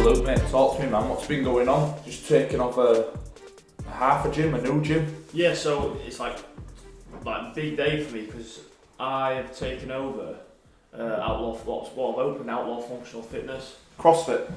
Absolute, mate. Talk to me, man. What's been going on? Just taking off a half a gym, a new gym? Yeah, so it's like big day for me because I have taken over I've opened Outlaw Functional Fitness. CrossFit?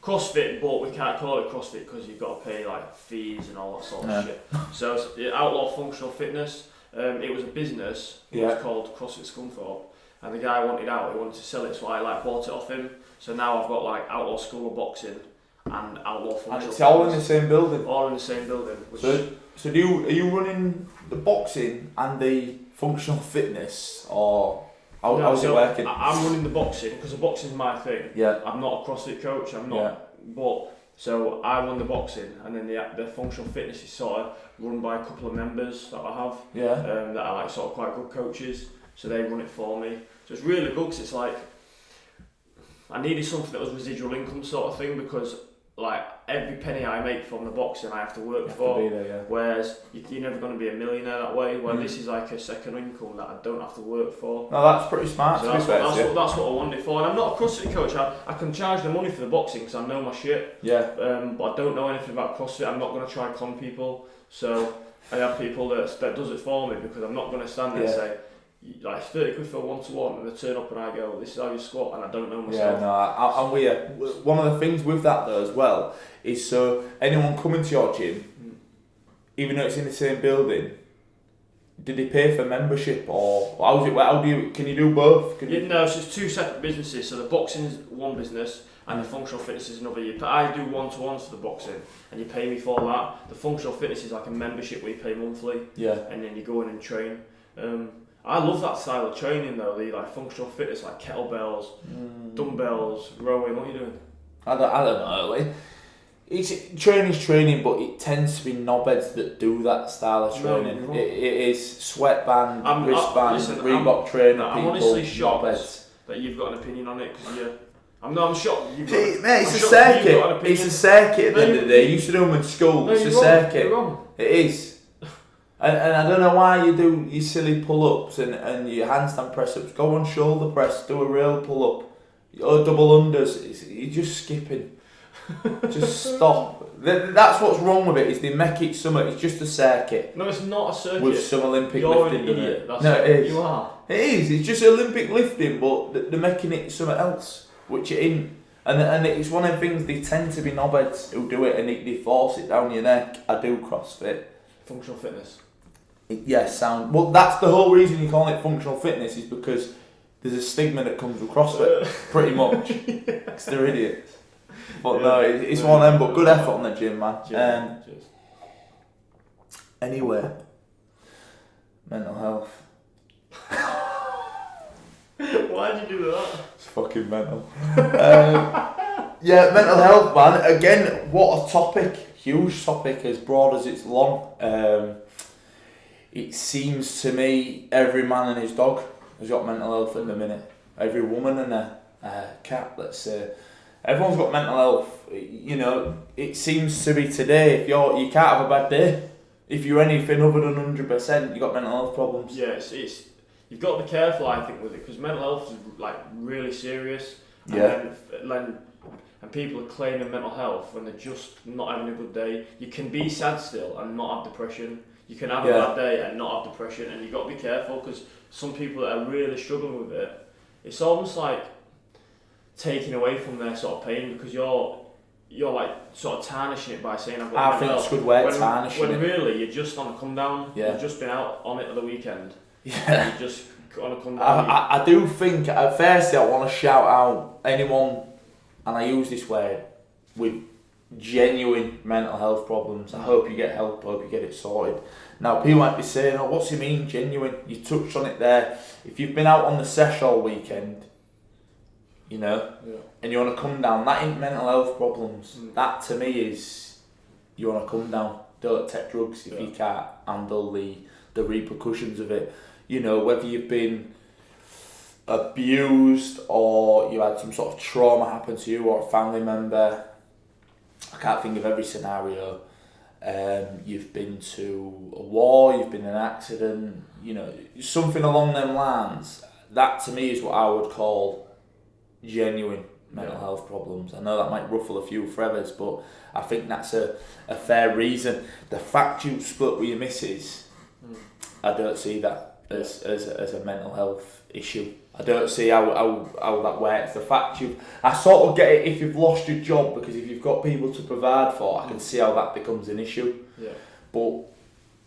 CrossFit, but we can't call it CrossFit because you've got to pay like fees and all that sort of shit. So it's Outlaw Functional Fitness. It was a business. It was called CrossFit Scunthorpe, and the guy wanted out. He wanted to sell it, so I bought it off him. So now I've got like Outlaw School of Boxing and Outlaw Functional Fitness. And it's all in the same building? All in the same building. So are you running the boxing and the functional fitness, or how's it working? I'm running the boxing because the boxing is my thing. Yeah. I'm not a CrossFit coach. I'm not. But so I run the boxing, and then the functional fitness is sort of run by a couple of members that I have. Yeah. That are like sort of quite good coaches. So they run it for me. So it's really good because it's like I needed something that was residual income sort of thing, because like every penny I make from the boxing I have to work for. To be there, yeah. Whereas you're never going to be a millionaire that way. Where this is like a second income that I don't have to work for. No, that's pretty smart. So that's what I want it for. And I'm not a CrossFit coach. I can charge the money for the boxing because I know my shit. Yeah. But I don't know anything about CrossFit. I'm not going to try and con people. So I have people that does it for me, because I'm not going to stand there and say, like, it's 30 quid for a one-to-one, and they turn up and I go, this is how you squat, and I don't know myself. Yeah, no, and one of the things with that though as well is, so anyone coming to your gym, even though it's in the same building, did they pay for membership, or can you do both? No, so it's two separate businesses. So the boxing is one business and the functional fitness is another. I do one-to-ones for the boxing and you pay me for that. The functional fitness is like a membership where you pay monthly, and then you go in and train. I love that style of training though, the like functional fitness, like kettlebells, dumbbells, rowing. What are you doing? I don't know. Like, training's training, but it tends to be knobheads that do that style of training. No, it is sweatband, wristband, Reebok trainer. I'm honestly shocked that you've got an opinion on it, because I'm shocked. It's a circuit. It's a circuit at the end of the day. You used to do them in school. It's a circuit. You're wrong. It is. And I don't know why you do your silly pull-ups and your handstand press-ups. Go on shoulder press, do a real pull-up. Or double unders. You're just skipping. Just stop. That's what's wrong with it, is they make it something. It's just a circuit. No, it's not a circuit. With some Olympic You're lifting. You're an idiot. No, it is. You are. It is. It's just Olympic lifting, but they're making it something else, which it isn't. And it's one of the things, they tend to be knobheads who do it, and they force it down your neck. I do CrossFit. Functional fitness. Well, that's the whole reason you call it functional fitness, is because there's a stigma that comes with CrossFit, pretty much. Because they're idiots. But no, it's one of them, but good effort on the gym, man. Cheers. Anyway, mental health. Why'd you do that? It's fucking mental. Yeah, mental health, man. Again, what a topic. Huge topic, as broad as it's long. It seems to me every man and his dog has got mental health at the minute. Every woman and a cat, let's say. Everyone's got mental health. You know, it seems to be today, if you can't have a bad day. If you're anything other than 100%, you've got mental health problems. Yeah, it's you've got to be careful, I think, with it, because mental health is like really serious. And people are claiming mental health when they're just not having a good day. You can be sad still and not have depression. You can have a bad day and not have depression, and you've got to be careful, because some people that are really struggling with it, it's almost like taking away from their sort of pain, because you're like sort of tarnishing it by saying I've got mental health. I think it's a good way, tarnishing when it. really you're just on a come down. Yeah. You've just been out on it at the weekend. Yeah. You're just on a come down. I do think, at first I want to shout out anyone, and I use this word, with genuine mental health problems. I hope you get help, I hope you get it sorted. Now, people might be saying, oh, what's he mean, genuine? You touched on it there. If you've been out on the sesh all weekend, you know, and you want to come down, that ain't mental health problems. That to me is, you want to come down. Don't take drugs if you can't handle the repercussions of it. You know, whether you've been abused or you had some sort of trauma happen to you or a family member. I can't think of every scenario. You've been to a war, you've been in an accident, you know, something along them lines. That to me is what I would call genuine mental health problems. I know that might ruffle a few feathers, but I think that's a fair reason. The fact you split with your missus, I don't see that as a mental health issue. I don't see how that works. The fact I sort of get it if you've lost your job, because if you've got people to provide for, I can see how that becomes an issue. Yeah. But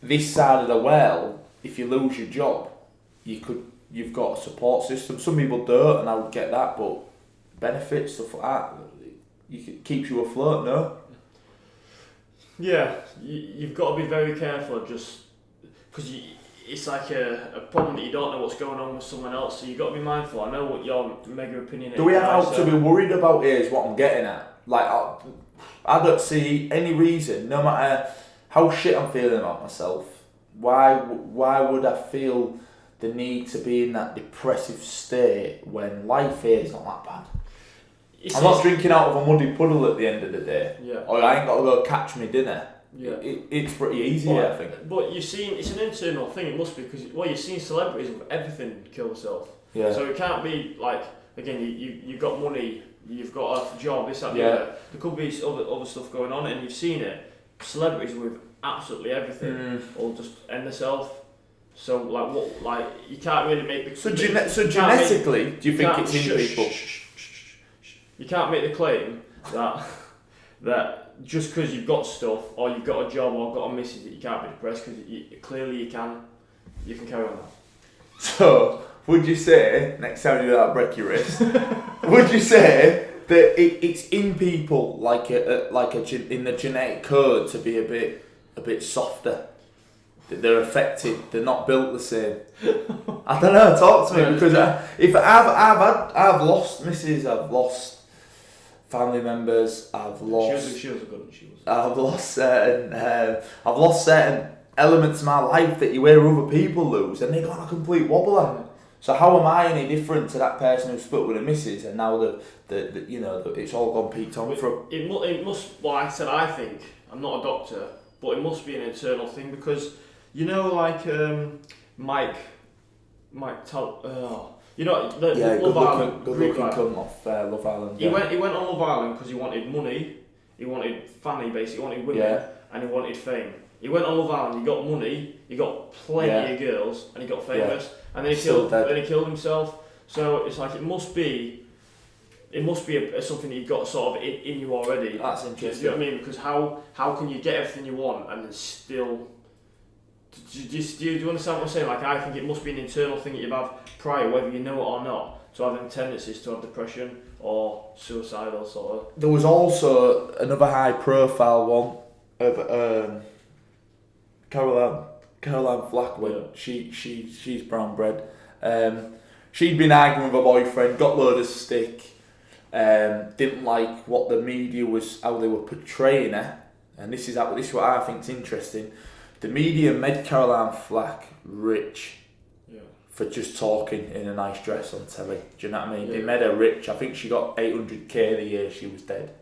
this side of the world, if you lose your job, you've got a support system. Some people don't, and I would get that, but benefits, stuff like that, it keeps you afloat, no? Yeah, you've got to be very careful, just because it's like a problem that you don't know what's going on with someone else, so you've got to be mindful. I know what your mega opinion is. Do we have to be worried about here is what I'm getting at. Like, I don't see any reason, no matter how shit I'm feeling about myself, why would I feel the need to be in that depressive state when life here is not that bad? I'm not drinking out of a muddy puddle at the end of the day. Yeah. Or I ain't got to go catch me dinner. Yeah. It's pretty easy, I think. But you've seen, it's an internal thing, it must be, because you've seen celebrities with everything kill themselves. Yeah. So it can't be like, again, you've got money, you've got a job, this, that, the Yeah. other. There could be other stuff going on, and you've seen it. Celebrities with absolutely everything will just end themselves. So you can't really make the... So genetically, do you think it's in people? You can't make the claim that just because you've got stuff, or you've got a job, or got a missus, that you can't be depressed, because clearly you can carry on that. So, would you say, next time you do that, break your wrist, would you say that it's in people, in the genetic code, to be a bit softer? That they're affected, they're not built the same? I don't know, talk to me, because I've lost misses, I've lost family members, I've lost... She was a good one, she was. I've lost certain elements of my life that you hear other people lose, and they go on a complete wobbler. So how am I any different to that person who split with a missus, and now it's all gone peaked on from? It must. Well, I said I think I'm not a doctor, but it must be an internal thing, because Mike Love Island, good looking cunt off Love Island. He went on Love Island because he wanted money, he wanted family, basically, he wanted women, and he wanted fame. He went on Love Island, he got money, he got plenty of girls, and he got famous, and then he killed himself. So it's like it must be something that you've got sort of in you already. That's interesting. Do you know what I mean? Because how can you get everything you want and then still... Do you understand what I'm saying? Like, I think it must be an internal thing that you have prior, whether you know it or not, to have them tendencies to have depression or suicidal sort of. There was also another high profile one of Caroline Flack. She's brown bread. She'd been arguing with her boyfriend, got load of stick, didn't like what the media how they were portraying her, and this is what I think is interesting. The media made Caroline Flack rich for just talking in a nice dress on telly. Do you know what I mean? They made her rich. I think she got 800k the year she was dead.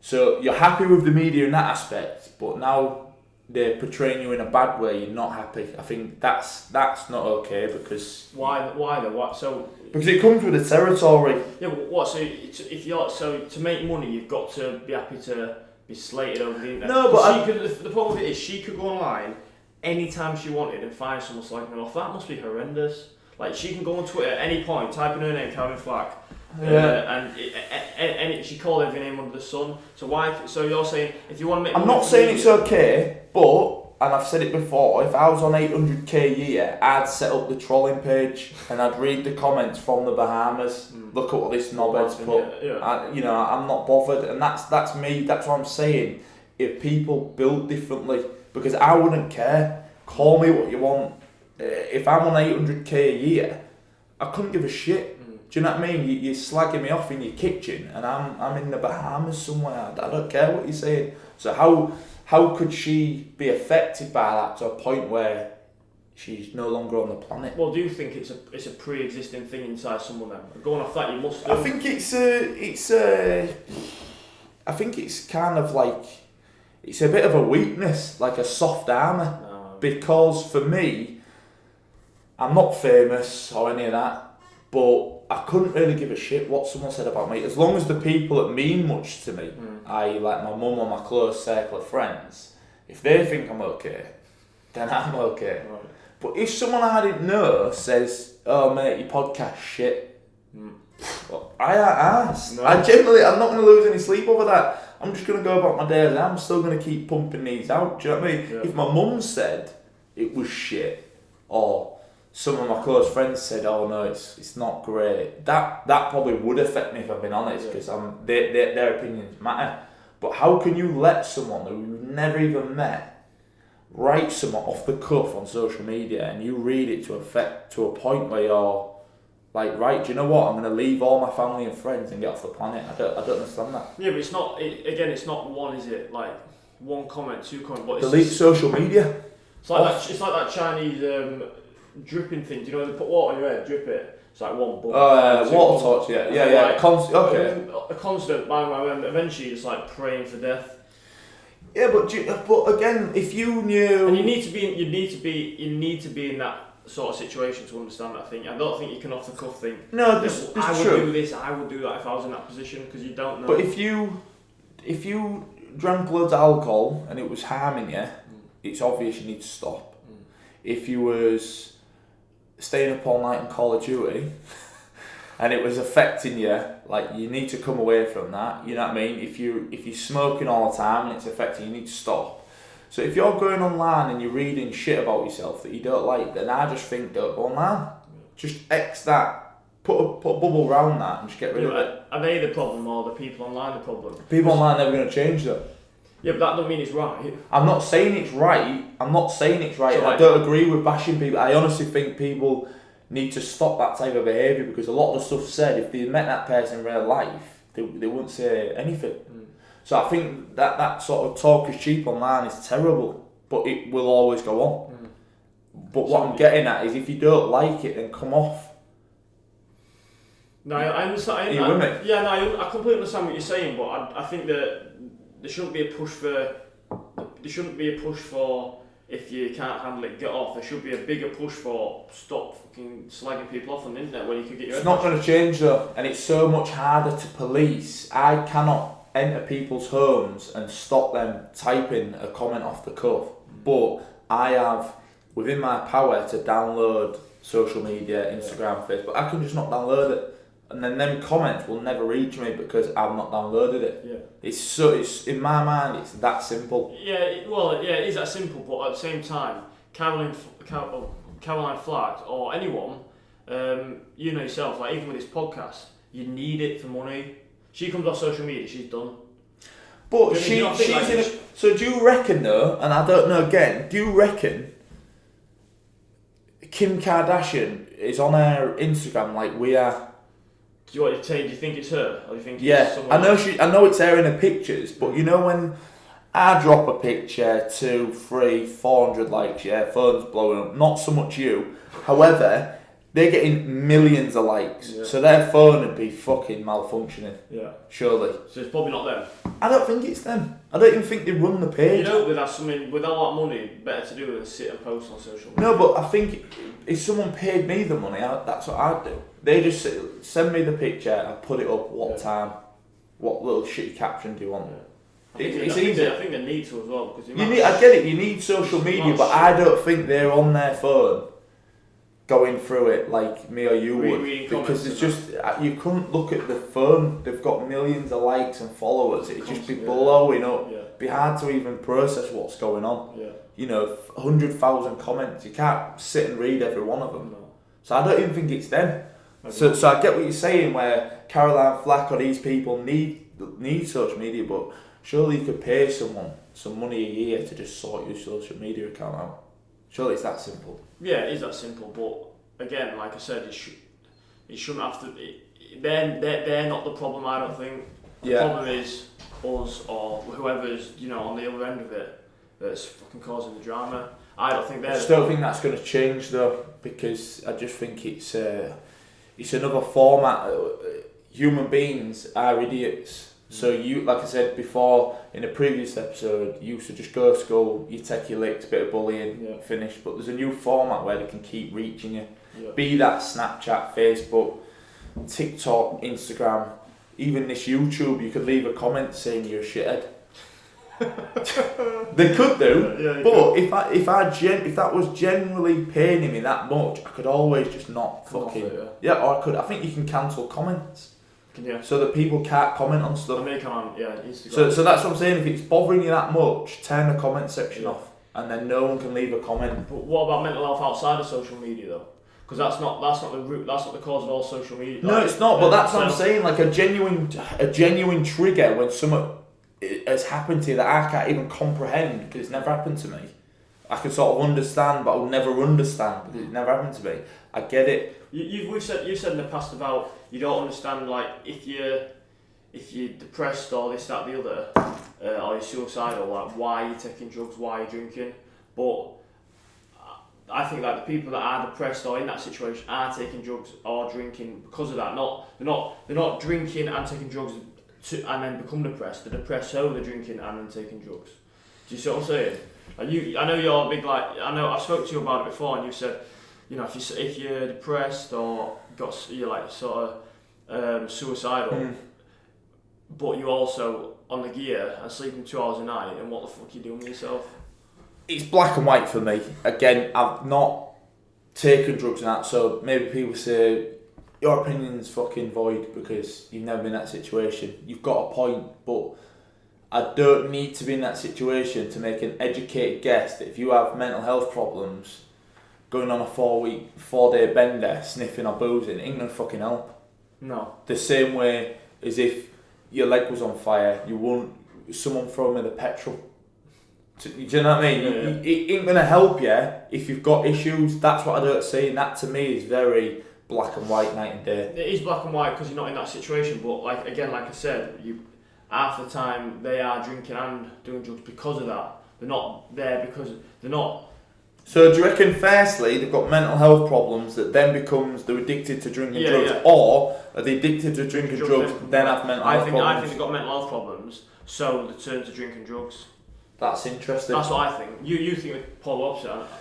So you're happy with the media in that aspect, but now they're portraying you in a bad way. You're not happy. I think that's not okay, because why though? What so? Because it comes with the territory. Yeah, but what? So to make money, you've got to be happy to be slated over the internet. No, but the problem with it is she could go online anytime she wanted and find someone slagging her off. That must be horrendous. Like, she can go on Twitter at any point, type in her name, Caroline Flack, and she called every name under the sun. So why? So you're saying if you want to make? I'm not saying it's okay, but, and I've said it before, if I was on 800k a year, I'd set up the trolling page and I'd read the comments from the Bahamas. Look at what this knobhead's put. I'm not bothered, and that's me. That's what I'm saying. If people build differently, because I wouldn't care. Call me what you want. If I'm on 800k a year, I couldn't give a shit. Do you know what I mean? You're slagging me off in your kitchen, and I'm in the Bahamas somewhere. I don't care what you're saying. So how could she be affected by that to a point where she's no longer on the planet? Well, do you think it's a pre-existing thing inside someone then? Going off that, you must do. I think I think it's kind of like, it's a bit of a weakness, like a soft armour. No. Because for me, I'm not famous or any of that, But I couldn't really give a shit what someone said about me, as long as the people that mean much to me, i.e. like my mum or my close circle of friends, if they think I'm okay, then I'm okay. Right. But if someone I didn't know says, "Oh mate, your podcast shit," I asked. No. I'm not going to lose any sleep over that. I'm just going to go about my day as I'm still going to keep pumping these out. Do you know what I mean? Yeah. If my mum said it was shit, or some of my close friends said, "Oh no, it's not great," that probably would affect me if I've been honest, because their opinions matter. But how can you let someone who you've never even met write something off the cuff on social media, and you read it to a point where you're like, right, do you know what? I'm going to leave all my family and friends and get off the planet. I don't understand that. Yeah, but it's not. It's not one, is it? Like one comment, two comments. But it's delete social media. It's like that Chinese dripping thing. Do you know when they put water on your head, drip it? It's like one bump. Water torch. Yeah. Like, Okay. A constant bang, bang, bang. Eventually, it's like praying for death. Yeah, but again, if you knew, and you need to be in that sort of situation to understand that thing. I don't think you can off the cuff think. No, this I would true. do this. I would do that if I was in that position, because you don't know. But if you drank loads of alcohol and it was harming you, it's obvious you need to stop. If you was staying up all night in Call of Duty and it was affecting you, like, you need to come away from that. You know what I mean? If you're smoking all the time and it's affecting you, you need to stop. So if you're going online and you're reading shit about yourself that you don't like, then I just think don't go online. Just X that. Put a bubble around that and just get rid of it. Are they the problem, or the people online the problem? People online are never going to change though. Yeah, but that doesn't mean it's right. I'm not saying it's right. So, I don't agree with bashing people. I honestly think people need to stop that type of behaviour, because a lot of the stuff said, if they met that person in real life, they wouldn't say anything. So I think that sort of talk is cheap online is terrible, but it will always go on. But what I'm getting at is, if you don't like it, then come off. No, I understand. Are you with me? Yeah, no, I completely understand what you're saying, but I think that there shouldn't be a push for if you can't handle it, get off. There should be a bigger push for stop fucking slagging people off on the internet when you could get your It's not going to change though, and it's so much harder to police. I cannot enter people's homes and stop them typing a comment off the cuff, but I have within my power to download social media, Instagram, Facebook. I can just not download it, and then them comments will never reach me because I've not downloaded it. Yeah. It's in my mind, it's that simple. Yeah, it is that simple, but at the same time, Caroline Flack or anyone, you know yourself, like even with this podcast, you need it for money. She comes off social media, she's done. But so do you reckon though, and I don't know again, do you reckon Kim Kardashian is on her Instagram like we are? Do you think it's her, or do you think it's someone I know else? I know it's her in her pictures, but you know when I drop a picture, 200, 300, 400 likes, phone's blowing up. Not so much you. However, they're getting millions of likes, so their phone would be fucking malfunctioning. Yeah. Surely. So it's probably not them. I don't think it's them. I don't even think they run the page. You know, with something with all that money, better to do than sit and post on social media. No, but I think if someone paid me the money, that's what I'd do. They just send me the picture, I put it up, what time, what little shitty caption do you want? It's easy. I think they need to as well, because I get it. You need social media, but I don't think they're on their phone going through it like me or you would, because it's just you couldn't look at the phone. They've got millions of likes and followers. It'd just be blowing up. It'd be hard to even process what's going on. You know, 100,000 comments. You can't sit and read every one of them. No. So I don't even think it's them. So I get what you're saying, where Caroline Flack or these people need social media, but surely you could pay someone some money a year to just sort your social media account out. Surely it's that simple. Yeah, it is that simple, but again, like I said, it shouldn't have to. They're not the problem. I don't think the problem is us or whoever's on the other end of it that's fucking causing the drama. I don't think they're. I still think that's going to change though, because I just think it's another format. Human beings are idiots. So you, like I said before in a previous episode, you used to just go to school, you take your licks, bit of bullying, finish. But there's a new format where they can keep reaching you. Yeah. Be that Snapchat, Facebook, TikTok, Instagram, even this YouTube. You could leave a comment saying you're a shithead. They could do, but if that was generally paining me that much, I could always just not fucking or I could. I think you can cancel comments. So that people can't comment on stuff. Instagram. So that's what I'm saying. If it's bothering you that much, turn the comment section off, and then no one can leave a comment. But what about mental health outside of social media though? Because that's not the root. That's not the cause of all social media. No, it's not. But that's what I'm saying. Like a genuine trigger when something has happened to you that I can't even comprehend because it's never happened to me. I can sort of understand, but I'll never understand because it never happened to me. I get it. You've said in the past about you don't understand, like if you're depressed or this, that, the other, or you're suicidal, like why you're taking drugs, why you're drinking. But I think that the people that are depressed or in that situation are taking drugs or drinking because of that. They're not drinking and taking drugs and then become depressed. They're depressed, so they're drinking and then taking drugs. Do you see what I'm saying? Like I know you're big. Like I know I spoke to you about it before, and you said, you know, if you're depressed or you're like sort of suicidal, but you're also on the gear and sleeping 2 hours a night, and what the fuck are you doing with yourself? It's black and white for me. Again, I've not taken drugs and that, so maybe people say your opinion's fucking void because you've never been in that situation. You've got a point, but I don't need to be in that situation to make an educated guess that if you have mental health problems, going on a 4-day bender, sniffing or boozing, ain't gonna fucking help. No. The same way as if your leg was on fire, you won't someone throw me the petrol. Do you know what I mean? Yeah. It ain't gonna help you if you've got issues. That's what I don't see, and that to me is very black and white, night and day. It is black and white because you're not in that situation. But like I said, half the time they are drinking and doing drugs because of that. They're not there because they're not. So do you reckon, firstly, they've got mental health problems that then becomes they're addicted to drinking drugs, or are they addicted to drinking drugs then have mental health problems? I think they've got mental health problems, so they turn to drinking drugs. That's interesting. That's what I think. You think the polar opposite, aren't you?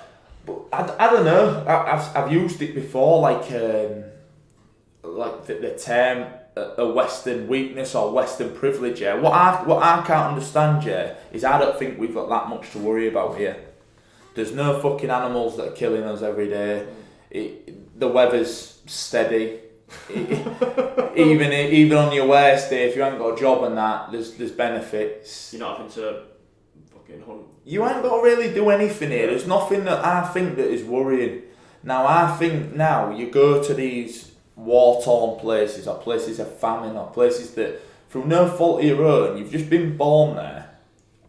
But I don't know. I've used it before, like the term a Western weakness or Western privilege. Yeah. What I can't understand, yeah, is I don't think we've got that much to worry about here. There's no fucking animals that are killing us every day. The weather's steady. Even on your worst day, if you haven't got a job and that, there's benefits. You're not having to fucking hunt. You ain't got to really do anything here. There's nothing that I think that is worrying. Now I think you go to these war-torn places or places of famine or places that through no fault of your own, you've just been born there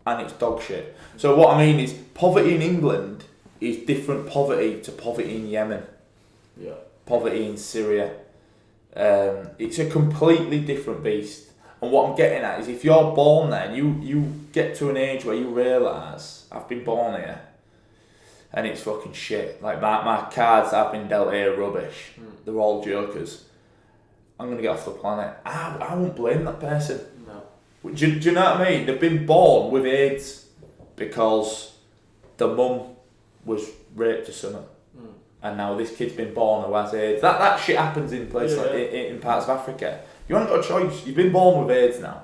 and it's dog shit. So what I mean is poverty in England is different poverty to poverty in Yemen. Yeah. Poverty in Syria. It's a completely different beast. And what I'm getting at is if you're born there, you get to an age where you realise, I've been born here and it's fucking shit. Like my cards I've been dealt here are rubbish. They're all jokers. I'm going to get off the planet. I won't blame that person. No. Do you know what I mean? They've been born with AIDS because the mum was raped or something. And now this kid's been born who has AIDS. That shit happens in places like in parts of Africa. You haven't got a choice. You've been born with AIDS now.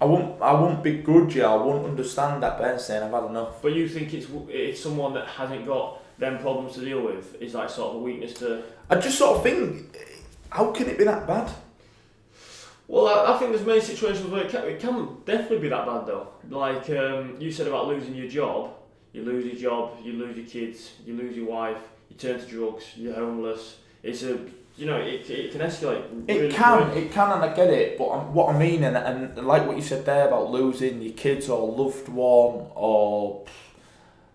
I won't begrudge you. I won't understand that person saying I've had enough. But you think it's someone that hasn't got them problems to deal with is like sort of a weakness to. I just sort of think, how can it be that bad? Well, I think there's many situations where it can definitely be that bad though. Like you said about losing your job. You lose your job, you lose your kids, you lose your wife, you turn to drugs, you're homeless. It's a, it can escalate. Really quick. It can, and I get it. But what I mean, and like what you said there about losing your kids or loved one, or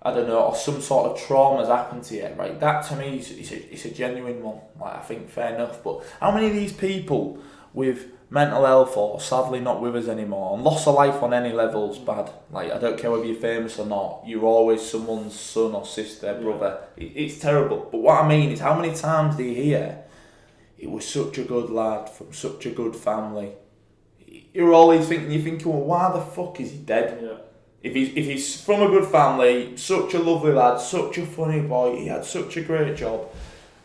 I don't know, or some sort of trauma has happened to you, right? That to me is a genuine one. Like I think fair enough. But how many of these people with mental health or sadly not with us anymore and loss of life on any level's bad? Like I don't care whether you're famous or not, you're always someone's son or sister, brother. It's terrible. But what I mean is, how many times do you hear, it was such a good lad from such a good family, you're always thinking, well, why the fuck is he dead? Yeah. If he's from a good family, such a lovely lad, such a funny boy, he had such a great job.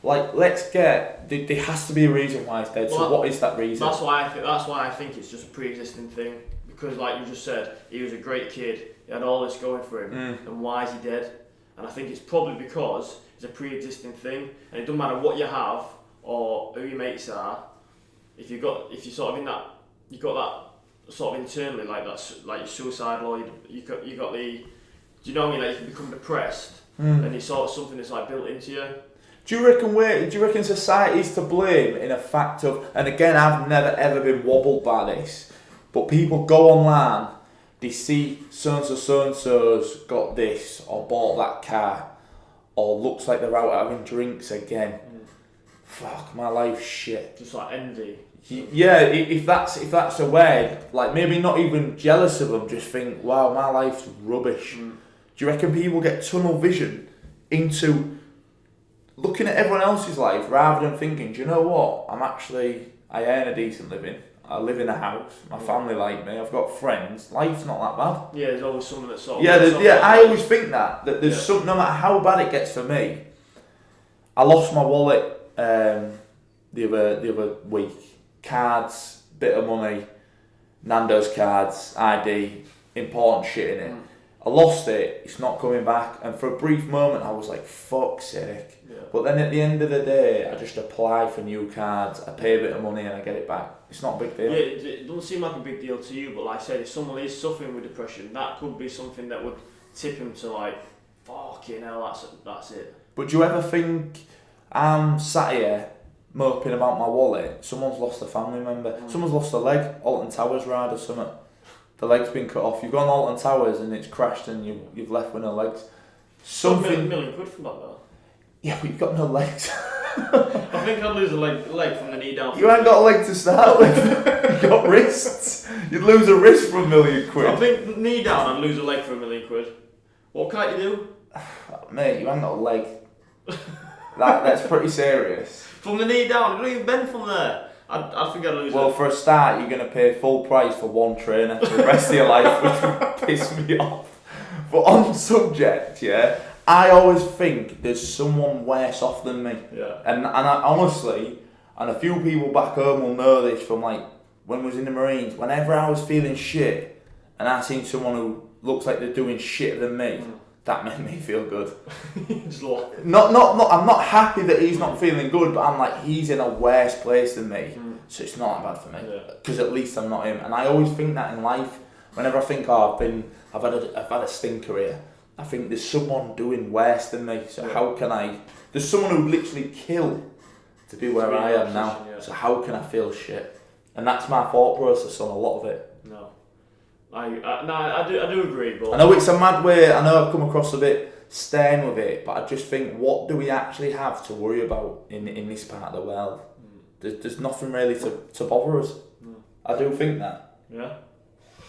Like, there has to be a reason why he's dead. So what is that reason? That's why I think it's just a pre-existing thing. Because, like you just said, he was a great kid. He had all this going for him. And why is he dead? And I think it's probably because it's a pre-existing thing, and it doesn't matter what you have or who your mates are. If you're sort of in that, you got that sort of internally, like that's like you're suicidal, or you got the, do you know what I mean? Like you can become depressed, and it's sort of something that's like built into you. Do you reckon society's to blame in a fact of? And again, I've never ever been wobbled by this, but people go online, they see so and so's got this or bought that car, or looks like they're out having drinks again. Fuck, my life's shit. Just like envy. Yeah, if that's a word, like maybe not even jealous of them, just think, wow, my life's rubbish. Do you reckon people get tunnel vision into looking at everyone else's life rather than thinking, do you know what? I earn a decent living. I live in a house. My family like me. I've got friends. Life's not that bad. Yeah, there's always someone that's sort of... Yeah, I always think that there's some, no matter how bad it gets for me. I lost my wallet the other week. Cards, bit of money, Nando's cards, ID, important shit in it. I lost it, it's not coming back, and for a brief moment I was like, fuck's sake. Yeah. But then at the end of the day, I just apply for new cards, I pay a bit of money and I get it back. It's not a big deal. Yeah, it doesn't seem like a big deal to you, but like I said, if someone is suffering with depression, that could be something that would tip him to like, fucking hell, that's it. But do you ever think, I'm sat here moping about my wallet, someone's lost a family member, someone's lost a leg, Alton Towers ride or something, the leg's been cut off, you've gone Alton Towers and it's crashed and you've left with no legs. Something... £1 million from that though. Yeah, but you've got no legs. I think I'd lose a leg from the knee down. You ain't got a leg to start with. You've got wrists. You'd lose a wrist for £1 million. I think knee down I'd lose a leg for £1 million. What can't you do? Mate, you ain't got a leg. That's pretty serious. From the knee down, you don't even bend from there. I think I'd lose it. Well, for a start, you're going to pay full price for one trainer for the rest of your life, which would piss me off. But on subject, yeah, I always think there's someone worse off than me. Yeah. And I honestly, and a few people back home will know this from like when I was in the Marines, whenever I was feeling shit and I seen someone who looks like they're doing shit than me, that made me feel good. Not. I'm not happy that he's not feeling good, but I'm like, he's in a worse place than me, so it's not that bad for me. Because at least I'm not him. And I always think that in life. Whenever I think, I've had a stinker here. I think there's someone doing worse than me. So how can I? There's someone who'd literally kill to be where I am now. So how can I feel shit? And that's my thought process on a lot of it. No. I do agree, but... I know it's a mad way, I know I've come across a bit stern with it, but I just think, what do we actually have to worry about in this part of the world? There's nothing really to bother us. I do think that. Yeah.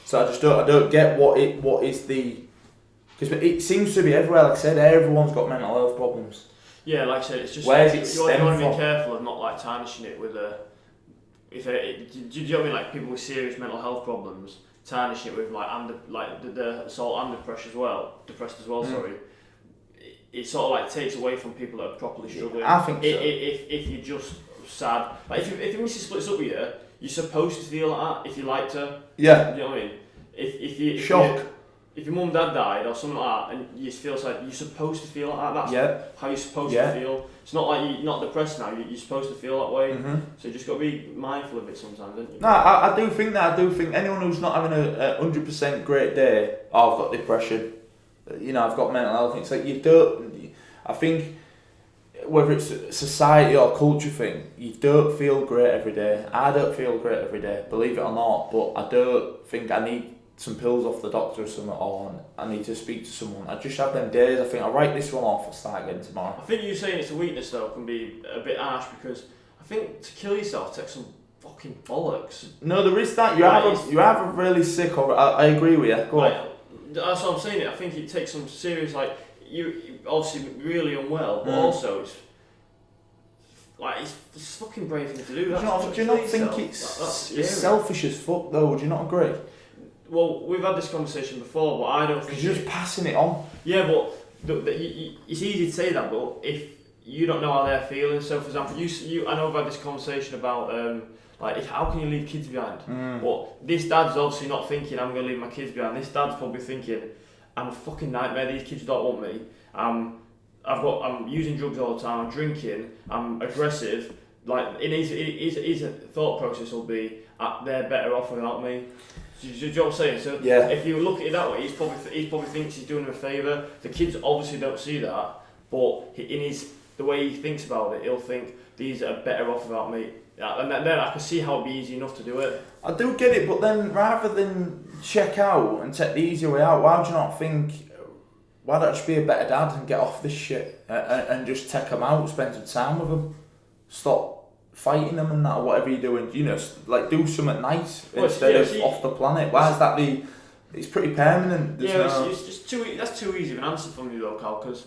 So I don't get what is the... Because it seems to be everywhere, like I said, everyone's got mental health problems. Yeah, like I said, it's just... Where's it stem you want to from? be careful of not like tarnishing it with a... do you know what I mean? Like people with serious mental health problems, tarnish it with the assault and depressed as well. Sorry. It sort of like takes away from people that are properly struggling. I think so. If you're just sad, like if your missus splits up with you, you're supposed to feel like that if you liked her. Yeah. You know what I mean? If Shock. If your mum and dad died or something like that, and you feel sad, you're supposed to feel like that. That's how you're supposed to feel. It's not like you're not depressed now. You're supposed to feel that way. So you just got to be mindful of it sometimes, don't you? No, I do think that. I do think anyone who's not having a 100% great day, I've got depression. You know, I've got mental health. It's like you don't. I think whether it's a society or culture thing, you don't feel great every day. I don't feel great every day, believe it or not. But I don't think I need some pills off the doctor or something, or I need to speak to someone. I just have them days. I think I'll write this one off. I'll start again tomorrow. I think you saying it's a weakness though can be a bit harsh, because I think to kill yourself takes some fucking bollocks. No, there is that. You have a really sick. Or I agree with you. Go on. That's what I'm saying. I think it takes some serious, like you obviously really unwell, but also like it's a fucking brave thing to do. Do you not think it's selfish as fuck though? Do you not agree? Well, we've had this conversation before, but I don't think... Because you're just passing it on. Yeah, but it's easy to say that, but if you don't know how they're feeling, so for example, I know we've had this conversation about, like, how can you leave kids behind? But this dad's obviously not thinking, I'm going to leave my kids behind. This dad's probably thinking, I'm a fucking nightmare, these kids don't want me. I'm using drugs all the time, I'm drinking, I'm aggressive. Like, his thought process will be, they're better off without me. Do you know what I'm saying? So if you look at it that way, he probably thinks he's doing them a favour. The kids obviously don't see that, but the way he thinks about it, he'll think these are better off without me. And then I can see how it'd be easy enough to do it. I do get it, but then rather than check out and take the easy way out, why do you not think, why don't I just be a better dad and get off this shit and just take them out, spend some time with them, stop fighting them and that, or whatever you're doing, you know, like do something nice instead of off the planet. Why is that it's pretty permanent? It's just that's too easy of an answer for me though, Carl, because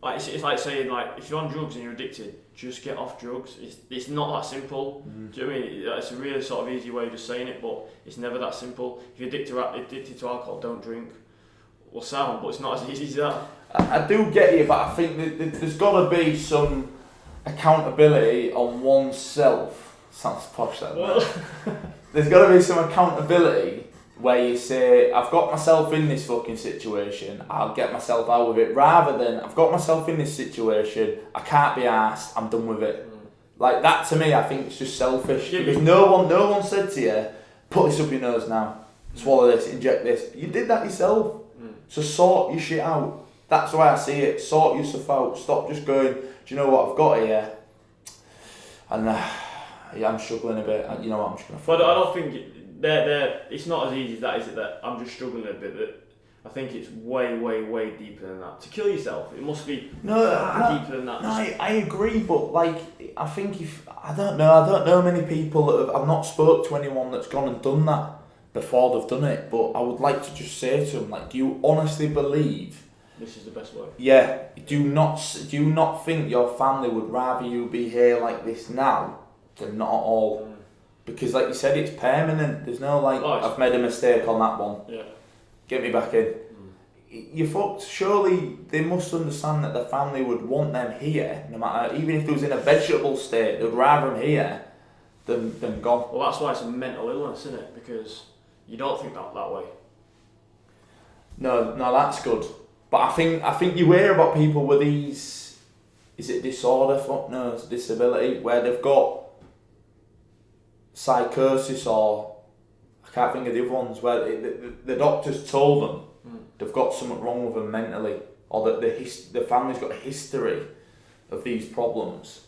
like, it's like saying, like, if you're on drugs and you're addicted, just get off drugs. It's not that simple. Do you know what I mean? It's a really sort of easy way of just saying it, but it's never that simple. If you're addicted to alcohol, don't drink. Well, sound, but it's not as easy as that. I do get you, but I think that there's got to be some accountability on oneself. Sounds posh, that. Well. There's got to be some accountability where you say, I've got myself in this fucking situation, I'll get myself out of it, rather than, I've got myself in this situation, I can't be arsed, I'm done with it. Like, that to me, I think it's just selfish, because no one said to you, put this up your nose now, swallow this, inject this. You did that yourself. So sort your shit out. That's the way I see it. Sort your stuff out. Stop just going, do you know what I've got here? And I'm struggling a bit. You know what, I'm just going to... But I don't think it's not as easy as that, is it? That I'm just struggling a bit. I think it's way, way, way deeper than that. To kill yourself, it must be deeper than that. No, I agree, but like, I think I don't know many people that I've not spoke to anyone that's gone and done that before they've done it, but I would like to just say to them, like, do you honestly believe this is the best way? Yeah. Do you not think your family would rather you be here like this now than not at all? Because like you said, it's permanent. There's no like, I've made a mistake on that one. Yeah. Get me back in. You're fucked. Surely they must understand that the family would want them here, no matter, even if they was in a vegetable state, they'd rather them here than gone. Well, that's why it's a mental illness, isn't it? Because you don't think that way. No, that's good. But I think you hear about people with these, is it disorder? No, it's disability, where they've got psychosis, or I can't think of the other ones, where the doctors told them they've got something wrong with them mentally, or that the family's got a history of these problems.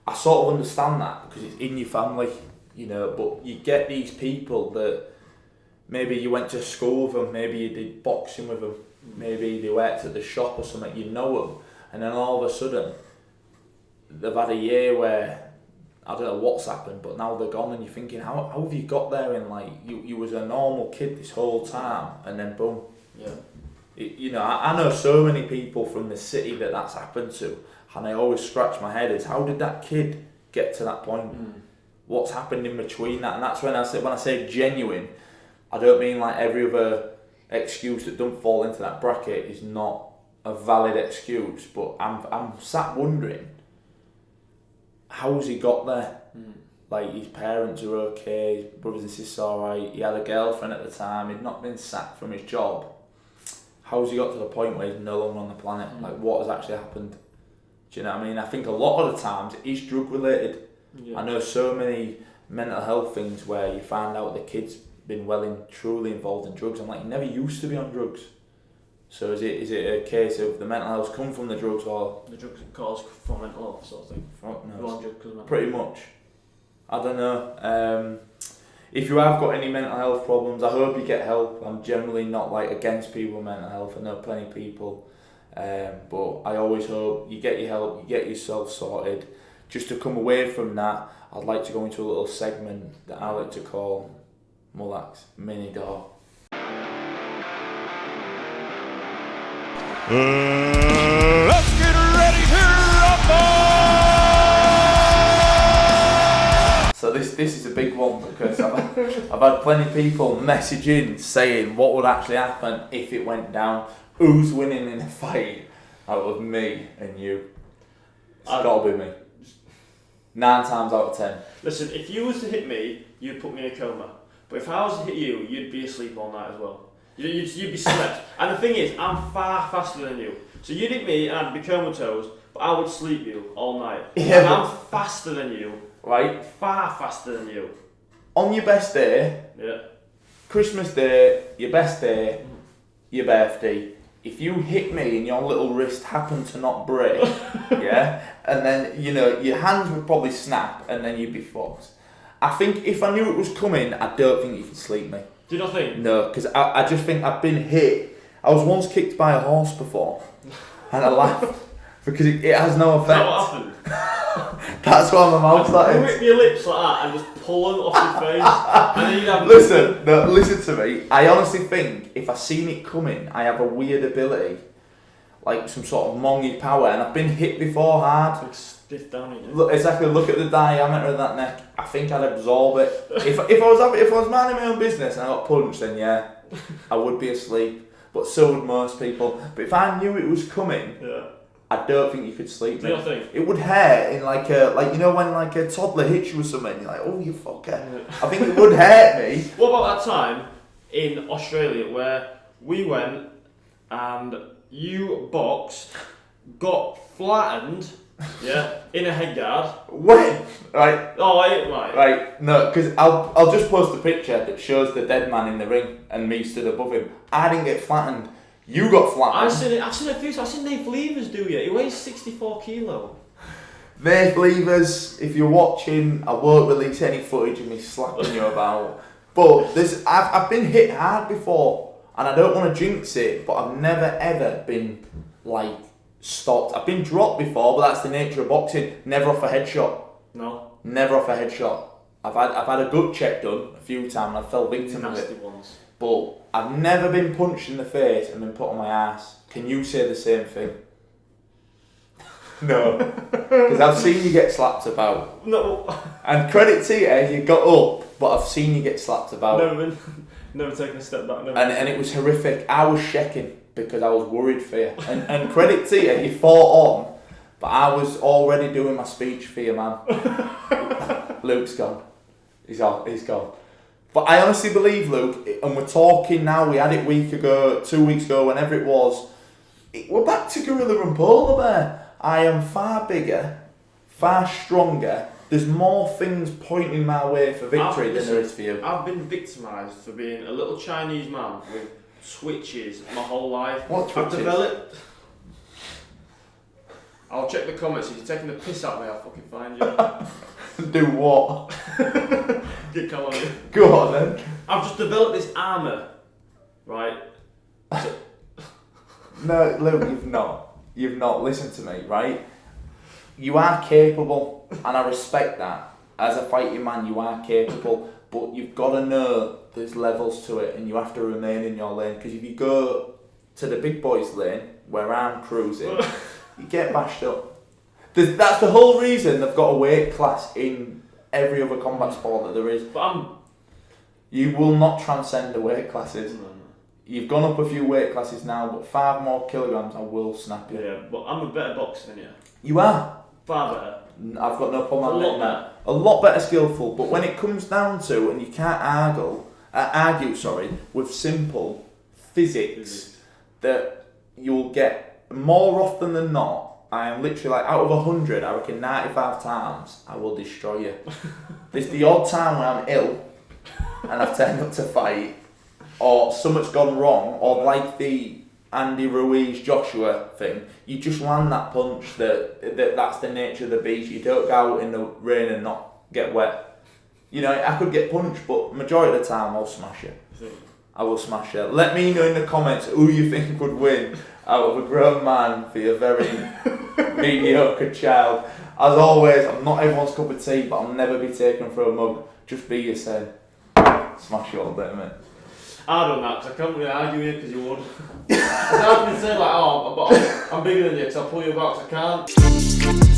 I sort of understand that because it's in your family, you know, but you get these people that maybe you went to school with them, maybe you did boxing with them, maybe they worked at the shop or something, you know them, and then all of a sudden they've had a year where I don't know what's happened, but now they're gone, and you're thinking, how have you got there? And like, you was a normal kid this whole time, and then boom. Yeah. You know, I know so many people from the city that's happened to, and I always scratch my head, is how did that kid get to that point? What's happened in between that? And that's when I say genuine, I don't mean like every other excuse that don't fall into that bracket is not a valid excuse, but I'm sat wondering, how's he got there? Like, his parents are okay, his brothers and sisters are alright, he had a girlfriend at the time, he'd not been sacked from his job. How's he got to the point where he's no longer on the planet? Like, what has actually happened? Do you know what I mean? I think a lot of the times it is drug related. Yeah. I know so many mental health things where you find out the kid's been truly involved in drugs. I'm like, he never used to be on drugs. So is it a case of the mental health come from the drugs, or the drugs cause from mental health sort of thing? No, pretty much. I don't know. If you have got any mental health problems, I hope you get help. I'm generally not like against people with mental health. I know plenty of people, but I always hope you get your help, you get yourself sorted. Just to come away from that, I'd like to go into a little segment that I like to call Mully's Mini Door. Let's get ready to rumble! is a big one because I've had plenty of people messaging saying what would actually happen if it went down. Who's winning in a fight out of me and you? It's got to be me. 9 times out of 10. Listen, if you was to hit me, you'd put me in a coma. But if I was to hit you, you'd be asleep all night as well. You'd be slept. And the thing is, I'm far faster than you. So you'd hit me and I'd be comatose, but I would sleep you all night. Yeah, and I'm faster than you. Right? Far faster than you. On your best day, Yeah. Christmas Day, your best day, your birthday, if you hit me and your little wrist happened to not break, yeah, and then, you know, your hands would probably snap and then you'd be fucked. I think if I knew it was coming, I don't think you could sleep me. Do you not think? No, because I just think I've been hit. I was once kicked by a horse before, and I laughed because it has no effect. What happened? That's why my mouth You started. rip your lips like that and just pull them off your face, and then you'd have. Listen to me. I honestly think if I seen it coming, I have a weird ability, like some sort of mongy power, and I've been hit before hard. Like stiff down in you. Look, exactly. Look at the diameter of that neck. I think I'd absorb it. If I was minding my own business and I got punched, then yeah, I would be asleep. But so would most people. But if I knew it was coming, Yeah. I don't think you could sleep. Do you not think? It would hurt in like you know when like a toddler hits you with something, you're like, oh you fucker. Yeah. I think it would hurt me. What about that time in Australia where we went and you boxed, got flattened, yeah, in a headguard? When? Right. Oh, right. Right. No, because I'll just post a picture that shows the dead man in the ring and me stood above him. I didn't get flattened. You got flattened. I've seen it a few times. I've seen Nate Levers do it. He weighs 64 kilo. Nate Levers, if you're watching, I won't release any footage of me slapping you about. But I've been hit hard before, and I don't want to jinx it, but I've never ever been like stopped. I've been dropped before, but that's the nature of boxing. Never off a headshot. No. Never off a headshot. I've had a gut check done a few times. And I fell victim of Nasty it. ones. But I've never been punched in the face and been put on my ass. Can you say the same thing? No. Because I've seen you get slapped about. No. And credit to you, you got up, but I've seen you get slapped about. Never taken a step back. Never. And it was horrific. I was shaking because I was worried for you. And credit to you, you fought on, but I was already doing my speech for you, man. Luke's gone. He's gone. But I honestly believe, Luke, and we're talking now, we had it 2 weeks ago, whenever it was, we're back to gorilla and polar bear. I am far bigger, far stronger. There's more things pointing my way for victory than there is for you. I've been victimised for being a little Chinese man with switches my whole life. What twitches? I've developed... I'll check the comments. If you're taking the piss out of me, I'll fucking find you. Do what? Get come on in. Go on then. I've just developed this armour, right? No, Luke, you've not. You've not. Listen to me, right? You are capable, and I respect that. As a fighting man, you are capable, but you've got to know there's levels to it, and you have to remain in your lane. Because if you go to the big boys' lane, where I'm cruising, you get bashed up. That's the whole reason they've got a weight class in every other combat sport that there is. But You will not transcend the weight classes. No. You've gone up a few weight classes now, but 5 more kilograms, I will snap you. Yeah, but I'm a better boxer than you. You are. Far better. I've got no problem A lot admitting that. A lot better skillful, but when it comes down to, and you can't argue with simple physics, that you'll get more often than not. I am literally like, out of 100, I reckon 95 times I will destroy you. There's the odd time when I'm ill and I've turned up to fight, or something's gone wrong, or like the Andy Ruiz Joshua thing, you just land that punch that's the nature of the beast. You don't go out in the rain and not get wet. You know, I could get punched, but majority of the time I'll smash you. I will smash you. Let me know in the comments who you think would win out of a grown man for your very mediocre child. As always, I'm not everyone's cup of tea, but I'll never be taken for a mug. Just be yourself. Smash you all day, mate. I don't know, because I can't really argue with you because you would. I can't even say like, oh, but I'm bigger than you, because I'll pull you back, 'cause I can't.